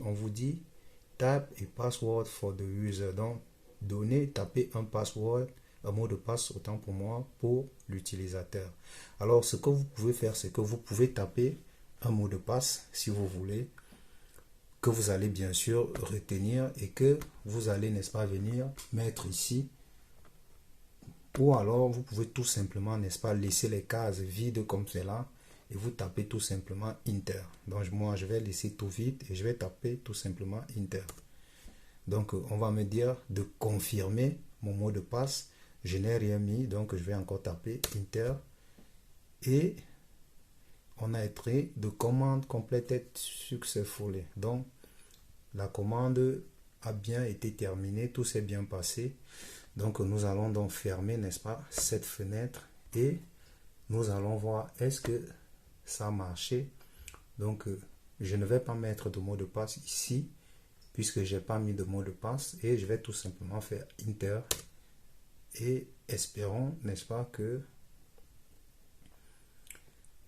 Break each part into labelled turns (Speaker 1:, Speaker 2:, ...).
Speaker 1: on vous dit type a password for the user. Donc, tapez un password, un mot de passe, autant pour moi, pour l'utilisateur. Alors, ce que vous pouvez faire, c'est que vous pouvez taper un mot de passe, si vous voulez, que vous allez bien sûr retenir et que vous allez, n'est-ce pas, venir mettre ici. Ou alors, vous pouvez tout simplement, n'est-ce pas, laisser les cases vides comme cela et vous tapez tout simplement Enter. Donc, moi, je vais laisser tout vide et je vais taper tout simplement Enter. Donc, on va me dire de confirmer mon mot de passe. Je n'ai rien mis, donc je vais encore taper Enter. Et on a été de commande completed successfully. Donc, la commande a bien été terminée, tout s'est bien passé. Donc, nous allons donc fermer, n'est-ce pas, cette fenêtre et nous allons voir est-ce que ça a marché. Donc, je ne vais pas mettre de mot de passe ici puisque j'ai pas mis de mot de passe et je vais tout simplement faire Enter et espérons, n'est-ce pas, que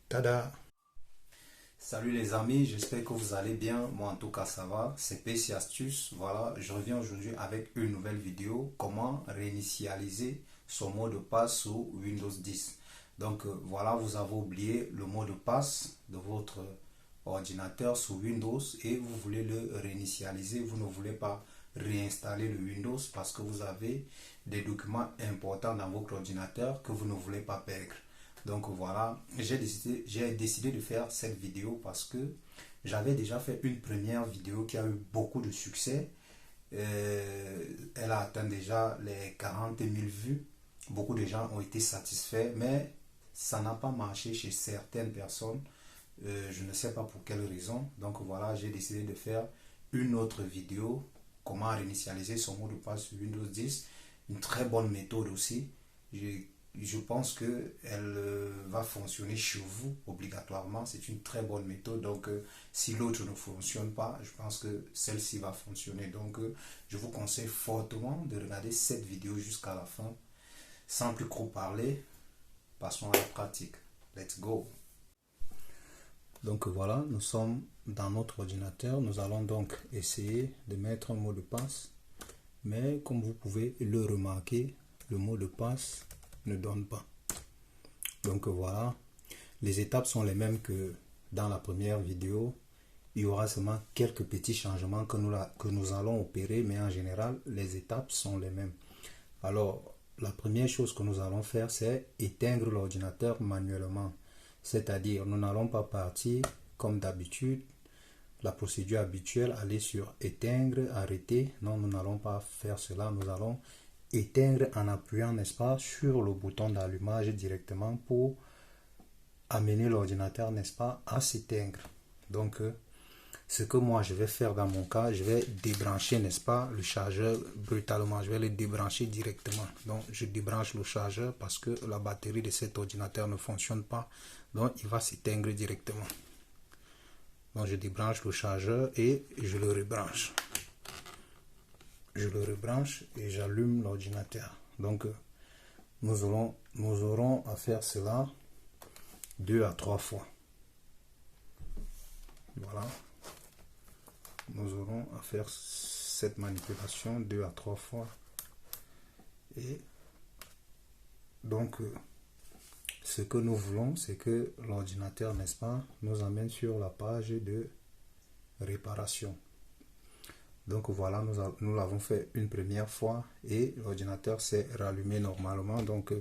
Speaker 1: tada! Salut les amis, j'espère que vous allez bien. Moi en tout cas ça va, c'est PC Astuce. Voilà, je reviens aujourd'hui avec une nouvelle vidéo, comment réinitialiser son mot de passe sous Windows 10. Donc voilà, vous avez oublié le mot de passe de votre ordinateur sous Windows et vous voulez le réinitialiser, vous ne voulez pas réinstaller le Windows parce que vous avez des documents importants dans votre ordinateur que vous ne voulez pas perdre. Donc voilà, j'ai décidé de faire cette vidéo parce que j'avais déjà fait une première vidéo qui a eu beaucoup de succès. Elle a atteint déjà les 40 000 vues. Beaucoup de gens ont été satisfaits, mais ça n'a pas marché chez certaines personnes. Je ne sais pas pour quelle raison. Donc voilà, j'ai décidé de faire une autre vidéo. Comment réinitialiser son mot de passe sur Windows 10. Une très bonne méthode aussi. Je pense qu'elle va fonctionner chez vous obligatoirement. C'est une très bonne méthode. Donc, si l'autre ne fonctionne pas, je pense que celle-ci va fonctionner. Donc, je vous conseille fortement de regarder cette vidéo jusqu'à la fin. Sans plus trop parler, passons à la pratique. Let's go! Donc voilà, nous sommes dans notre ordinateur. Nous allons donc essayer de mettre un mot de passe. Mais comme vous pouvez le remarquer, le mot de passe ne donne pas. Donc voilà, les étapes sont les mêmes que dans la première vidéo. Il y aura seulement quelques petits changements que nous allons opérer, mais en général, les étapes sont les mêmes. Alors, la première chose que nous allons faire, c'est éteindre l'ordinateur manuellement. C'est-à-dire, nous n'allons pas partir comme d'habitude, la procédure habituelle, aller sur éteindre, arrêter. Non, nous n'allons pas faire cela. Nous allons éteindre en appuyant, n'est-ce pas, sur le bouton d'allumage directement pour amener l'ordinateur, n'est-ce pas, à s'éteindre. Donc, ce que moi je vais faire dans mon cas, je vais débrancher, n'est-ce pas, le chargeur brutalement. Je vais le débrancher directement. Donc, je débranche le chargeur parce que la batterie de cet ordinateur ne fonctionne pas. Donc, il va s'éteindre directement. Donc, je débranche le chargeur et je le rebranche. Je le rebranche et j'allume l'ordinateur. Donc, nous aurons à faire cela 2 à 3 fois. Voilà. Nous aurons à faire cette manipulation 2 à 3 fois. Et donc, ce que nous voulons, c'est que l'ordinateur, n'est-ce pas, nous amène sur la page de réparation. Donc voilà, nous l'avons fait une première fois et l'ordinateur s'est rallumé normalement. Donc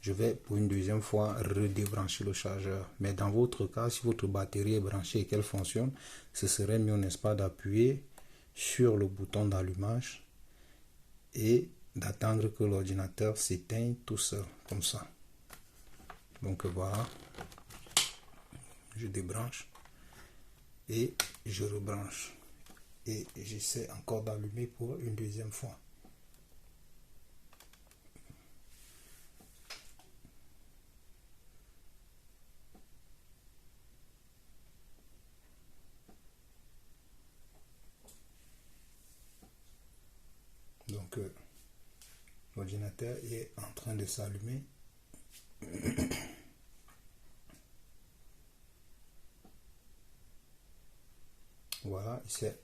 Speaker 1: je vais pour une deuxième fois redébrancher le chargeur. Mais dans votre cas, si votre batterie est branchée et qu'elle fonctionne, ce serait mieux, n'est-ce pas, d'appuyer sur le bouton d'allumage et d'attendre que l'ordinateur s'éteigne tout seul, comme ça. Donc voilà, je débranche et je rebranche. Et j'essaie encore d'allumer pour une deuxième fois. Donc, l'ordinateur est en train de s'allumer. Voilà, il s'est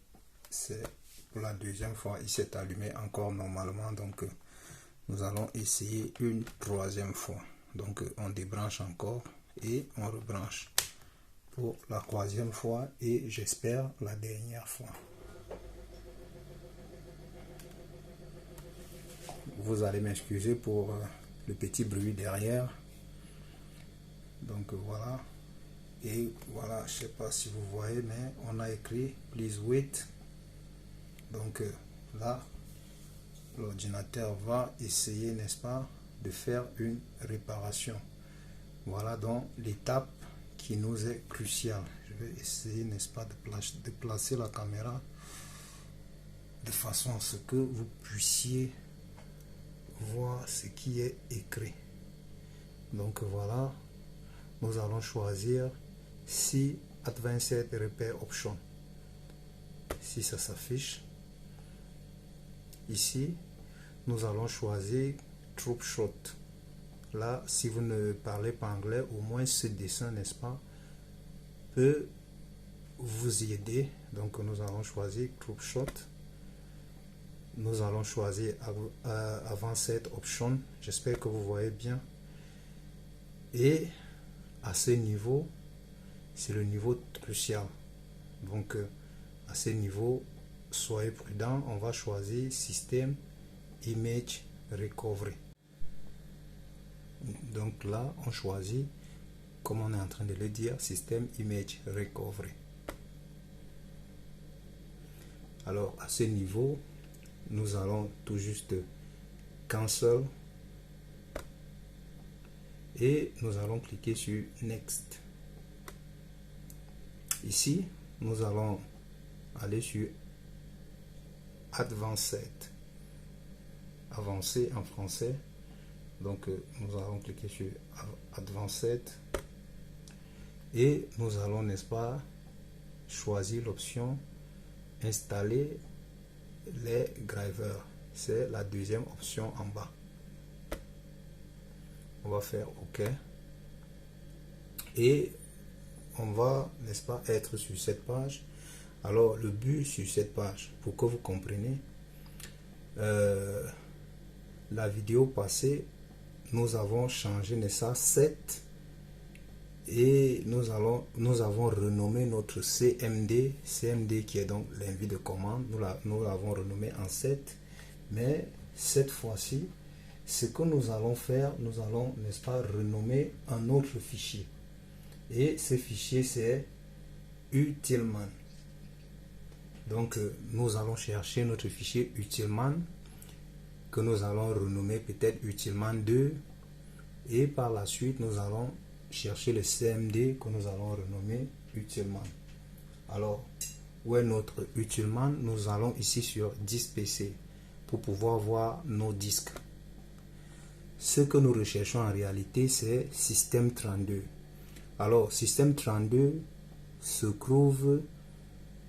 Speaker 1: c'est pour la deuxième fois, il s'est allumé encore normalement, donc nous allons essayer une troisième fois. Donc on débranche encore et on rebranche pour la troisième fois et j'espère la dernière fois. Vous allez m'excuser pour le petit bruit derrière. Donc voilà. Et voilà, je sais pas si vous voyez, mais on a écrit please wait. Donc là, l'ordinateur va essayer, n'est-ce pas, de faire une réparation. Voilà donc l'étape qui nous est cruciale. Je vais essayer, n'est-ce pas, de placer la caméra de façon à ce que vous puissiez voir ce qui est écrit. Donc voilà, nous allons choisir si Advanced Repair Option. Si ça s'affiche ici, nous allons choisir Troubleshoot. Là, si vous ne parlez pas anglais, au moins ce dessin, n'est-ce pas, peut vous y aider. Donc nous allons choisir Troubleshoot. Nous allons choisir Advanced Option. J'espère que vous voyez bien. Et à ce niveau, c'est le niveau crucial. Donc à ce niveau, soyez prudent. On va choisir System Image Recovery. Donc là, on choisit, comme on est en train de le dire, System Image Recovery. Alors à ce niveau, nous allons tout juste Cancel et nous allons cliquer sur Next. Ici, nous allons aller sur Advanced, avancé en français. Donc nous allons cliquer sur Advanced et nous allons, n'est-ce pas, choisir l'option Installer les drivers. C'est la deuxième option en bas. On va faire OK et on va, n'est-ce pas, être sur cette page. Alors le but sur cette page, pour que vous compreniez, la vidéo passée, nous avons changé, n'est-ce pas, 7 et nous avons renommé notre CMD qui est donc l'invite de commande, nous l'avons renommé en 7, mais cette fois-ci, ce que nous allons faire, nous allons, n'est-ce pas, renommer un autre fichier et ce fichier c'est utilman. Donc nous allons chercher notre fichier utilman que nous allons renommer peut-être utilman 2 et par la suite nous allons chercher le CMD que nous allons renommer utilman. Alors où est notre utilman? Nous allons ici sur disque PC pour pouvoir voir nos disques. Ce que nous recherchons en réalité c'est système 32. Alors système 32 se trouve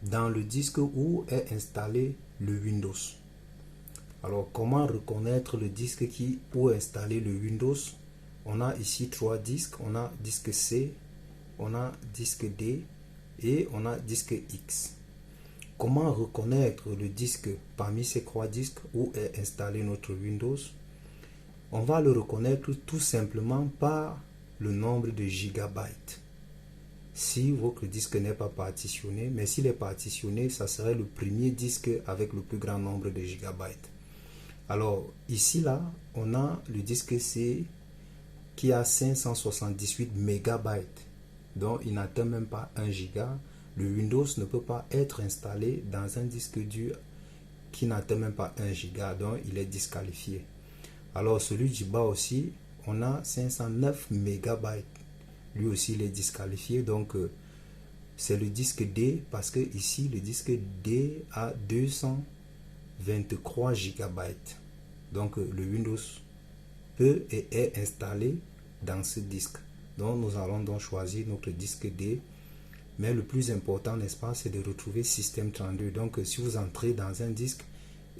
Speaker 1: dans le disque où est installé le Windows. Alors comment reconnaître le disque où est installé le Windows? On a ici 3 disques, on a disque C, on a disque D et on a disque X. Comment reconnaître le disque parmi ces 3 disques où est installé notre Windows? On va le reconnaître tout simplement par le nombre de gigabytes. Si votre disque n'est pas partitionné, mais s'il est partitionné, ça serait le premier disque avec le plus grand nombre de gigabytes. Alors ici là, on a le disque C qui a 578 mégabytes, donc il n'atteint même pas 1 giga. Le Windows ne peut pas être installé dans un disque dur qui n'atteint même pas 1 giga, donc il est disqualifié. Alors celui du bas aussi, on a 509 mégabytes. Lui aussi il est disqualifié, donc c'est le disque D parce que ici le disque D a 223 gigabytes. Donc le Windows peut et est installé dans ce disque. Donc nous allons donc choisir notre disque D. Mais le plus important, n'est-ce pas, c'est de retrouver système 32. Donc si vous entrez dans un disque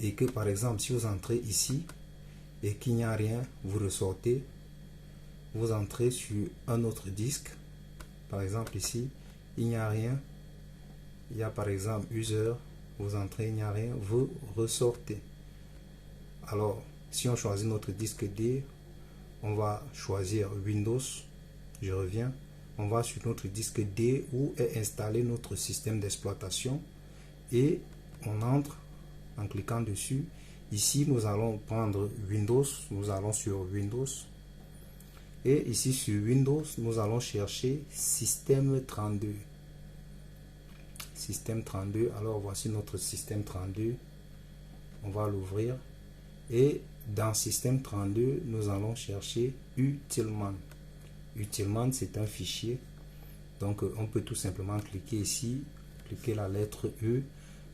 Speaker 1: et que par exemple si vous entrez ici et qu'il n'y a rien, vous ressortez, vous entrez sur un autre disque, par exemple ici il n'y a rien, il y a par exemple user, vous entrez, il n'y a rien, vous ressortez. Alors, si on choisit notre disque D, on va choisir Windows, je reviens, on va sur notre disque D où est installé notre système d'exploitation et on entre en cliquant dessus. Ici, nous allons prendre Windows, nous allons sur Windows. Et ici sur Windows, nous allons chercher Système 32. Système 32, alors voici notre Système 32. On va l'ouvrir. Et dans Système 32, nous allons chercher Utilman. Utilman, c'est un fichier. Donc, on peut tout simplement cliquer ici, cliquer la lettre E.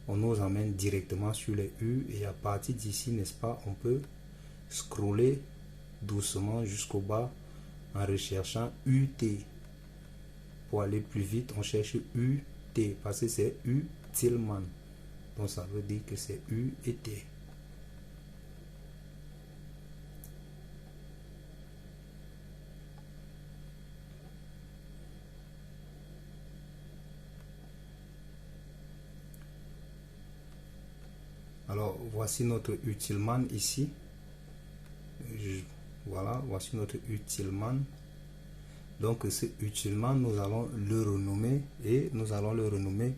Speaker 1: On nous emmène directement sur les U. Et à partir d'ici, n'est-ce pas, on peut scroller doucement jusqu'au bas en recherchant UT. Pour aller plus vite, on cherche UT parce que c'est Utilman. Donc, ça veut dire que c'est U et T. Alors, voici notre Utilman ici. Voilà, voici notre Utilman. Donc, ce Utilman, nous allons le renommer et nous allons le renommer,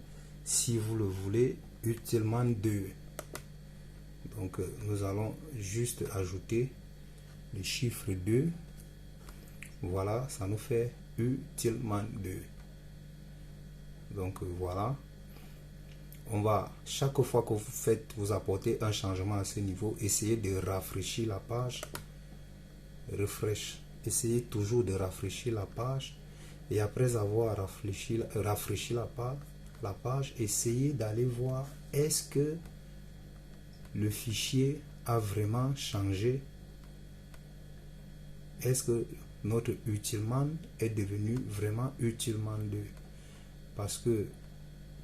Speaker 1: si vous le voulez, Utilman 2. Donc, nous allons juste ajouter le chiffre 2. Voilà, ça nous fait Utilman 2. Donc, voilà. On va, chaque fois que vous apportez un changement à ce niveau, essayer de rafraîchir la page. Refresh. Essayez toujours de rafraîchir la page. Et après avoir rafraîchi la page, essayez d'aller voir est-ce que le fichier a vraiment changé. Est-ce que notre Utilman est devenu vraiment Utilman 2? Parce que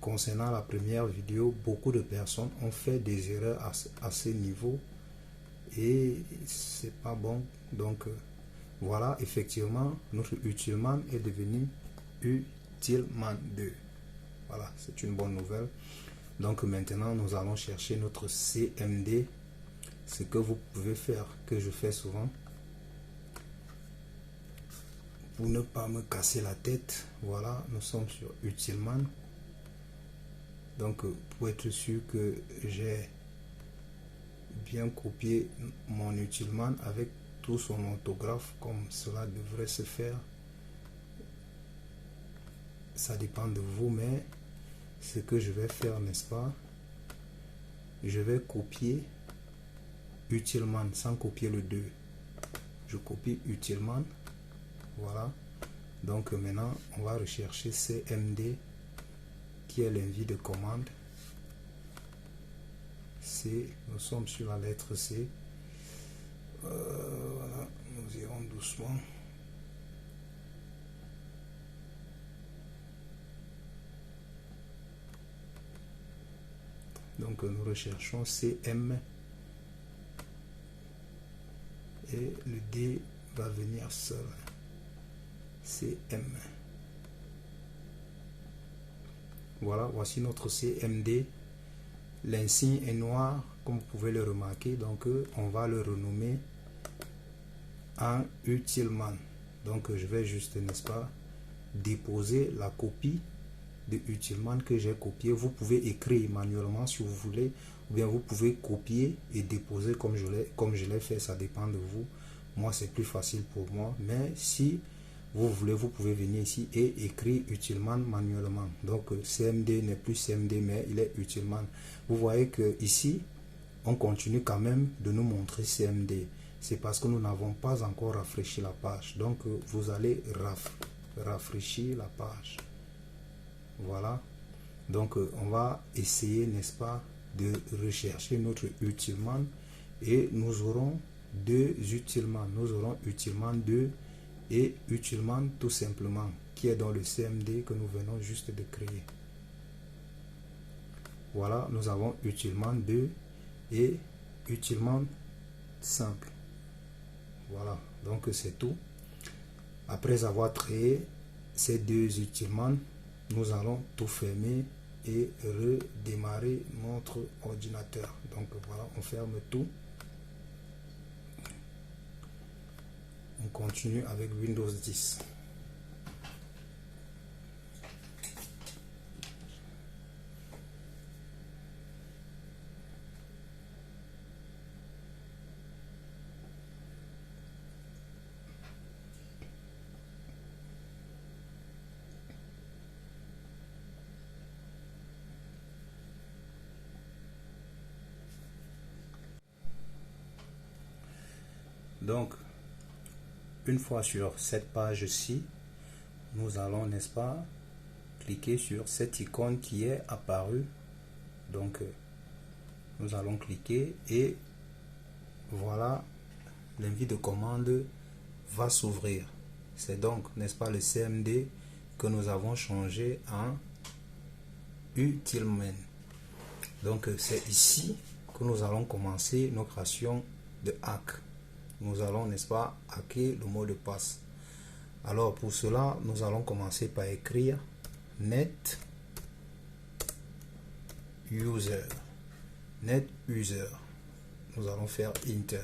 Speaker 1: concernant la première vidéo, beaucoup de personnes ont fait des erreurs à ce niveau et c'est pas bon. Donc voilà, effectivement, notre Utilman est devenu Utilman 2. Voilà, c'est une bonne nouvelle. Donc maintenant, nous allons chercher notre CMD. Ce que vous pouvez faire, que je fais souvent, pour ne pas me casser la tête. Voilà, nous sommes sur Utilman. Donc, pour être sûr que j'ai bien copié mon Utilman avec tout son orthographe comme cela devrait se faire, ça dépend de vous, mais ce que je vais faire, n'est-ce pas, je vais copier Utilman sans copier le 2. Je copie Utilman. Voilà. Donc maintenant, on va rechercher CMD qui est l'envie de commande. C, nous sommes sur la lettre C. Voilà, nous irons doucement. Donc nous recherchons CM et le D va venir seul. CM. Voilà, voici notre CMD. L'insigne est noir, comme vous pouvez le remarquer. Donc, on va le renommer en Utilman. Donc, je vais juste, n'est-ce pas, déposer la copie de Utilman que j'ai copié. Vous pouvez écrire manuellement si vous voulez, ou bien vous pouvez copier et déposer comme je l'ai fait. Ça dépend de vous. Moi, c'est plus facile pour moi. Mais si vous voulez, vous pouvez venir ici et écrire Utilman manuellement. Donc CMD n'est plus CMD, mais il est Utilman. Vous voyez que ici on continue quand même de nous montrer CMD. C'est parce que nous n'avons pas encore rafraîchi la page. Donc vous allez rafraîchir la page. Voilà. Donc on va essayer, n'est-ce pas, de rechercher notre Utilman et nous aurons deux Utilman. Nous aurons Utilman 2 et Utilman tout simplement, qui est dans le CMD que nous venons juste de créer. Voilà, nous avons Utilman 2 et Utilman simple. Voilà, donc c'est tout. Après avoir créé ces deux Utilman, nous allons tout fermer et redémarrer notre ordinateur. Donc voilà, on ferme tout. On continue avec Windows 10. Donc, une fois sur cette page-ci, nous allons, n'est-ce pas, cliquer sur cette icône qui est apparue. Donc, nous allons cliquer et voilà, l'invite de commande va s'ouvrir. C'est donc, n'est-ce pas, le CMD que nous avons changé en utilmen. Donc, c'est ici que nous allons commencer nos créations de hack. Nous allons, n'est-ce pas, hacker le mot de passe. Alors, pour cela, nous allons commencer par écrire net user. Net user. Nous allons faire enter.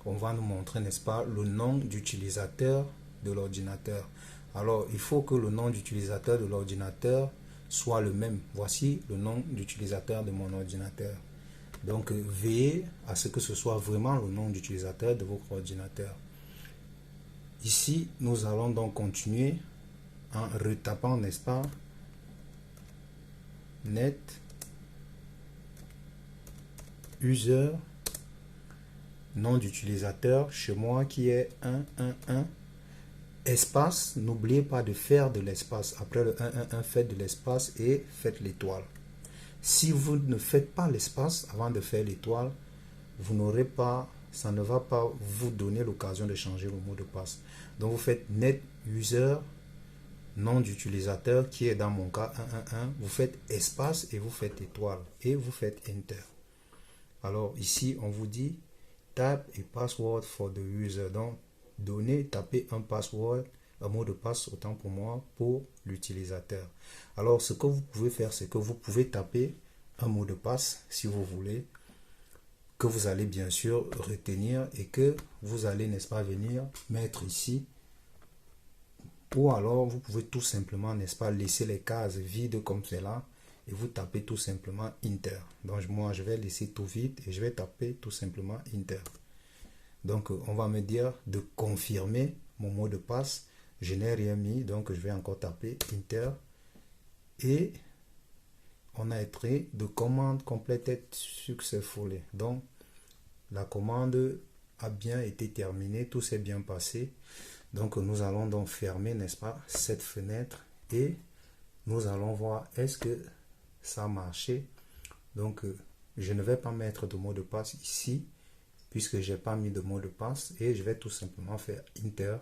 Speaker 1: On va nous montrer, n'est-ce pas, le nom d'utilisateur de l'ordinateur. Alors, il faut que le nom d'utilisateur de l'ordinateur soit le même. Voici le nom d'utilisateur de mon ordinateur. Donc, veillez à ce que ce soit vraiment le nom d'utilisateur de votre ordinateur. Ici, nous allons donc continuer en retapant, n'est-ce pas, net user, nom d'utilisateur chez moi qui est 111 espace. N'oubliez pas de faire de l'espace. Après le 111, faites de l'espace et faites l'étoile. Si vous ne faites pas l'espace avant de faire l'étoile, vous n'aurez pas, ça ne va pas vous donner l'occasion de changer le mot de passe. Donc vous faites net user, nom d'utilisateur qui est dans mon cas 111, vous faites espace et vous faites étoile et vous faites enter. Alors ici on vous dit type et password for the user. Donc tapez un password, un mot de passe autant pour moi pour l'utilisateur. Alors ce que vous pouvez faire, c'est que vous pouvez taper un mot de passe si vous voulez, que vous allez bien sûr retenir et que vous allez, n'est-ce pas, venir mettre ici. Ou alors vous pouvez tout simplement, n'est-ce pas, laisser les cases vides comme cela et vous tapez tout simplement enter. Donc moi je vais laisser tout vide et je vais taper tout simplement enter. Donc on va me dire de confirmer mon mot de passe. Je n'ai rien mis, donc je vais encore taper enter et on a été de commande completed successfully. Donc la commande a bien été terminée, tout s'est bien passé. Donc nous allons donc fermer, n'est-ce pas, cette fenêtre et nous allons voir est-ce que ça a marché. Donc je ne vais pas mettre de mot de passe ici puisque j'ai pas mis de mot de passe et je vais tout simplement faire enter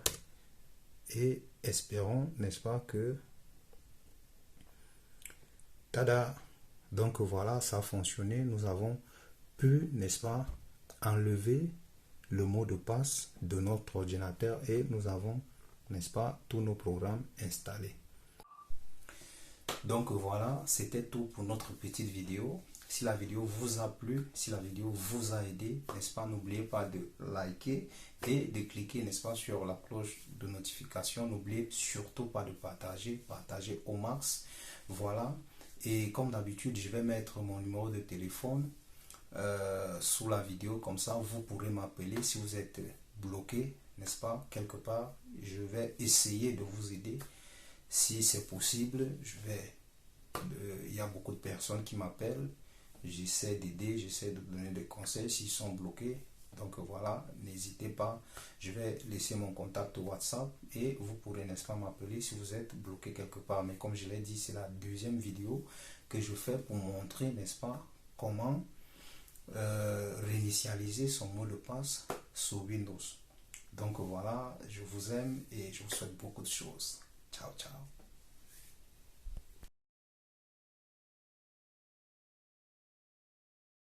Speaker 1: et espérons, n'est-ce pas, que tada, donc voilà, ça a fonctionné. Nous avons pu, n'est-ce pas, enlever le mot de passe de notre ordinateur et nous avons, n'est-ce pas, tous nos programmes installés. Donc voilà, c'était tout pour notre petite vidéo. Si la vidéo vous a plu, si la vidéo vous a aidé, n'est-ce pas, n'oubliez pas de liker et de cliquer, n'est-ce pas, sur la cloche de notification. N'oubliez surtout pas de partager au max. Voilà, et comme d'habitude, je vais mettre mon numéro de téléphone sous la vidéo, comme ça vous pourrez m'appeler si vous êtes bloqué, n'est-ce pas, quelque part. Je vais essayer de vous aider si c'est possible. Il y a beaucoup de personnes qui m'appellent, j'essaie d'aider, j'essaie de donner des conseils s'ils sont bloqués. Donc voilà, n'hésitez pas, je vais laisser mon contact WhatsApp et vous pourrez, n'est-ce pas, m'appeler si vous êtes bloqué quelque part. Mais comme je l'ai dit, c'est la deuxième vidéo que je fais pour montrer, n'est-ce pas, comment réinitialiser son mot de passe sur Windows. Donc voilà, je vous aime et je vous souhaite beaucoup de choses. Ciao, ciao.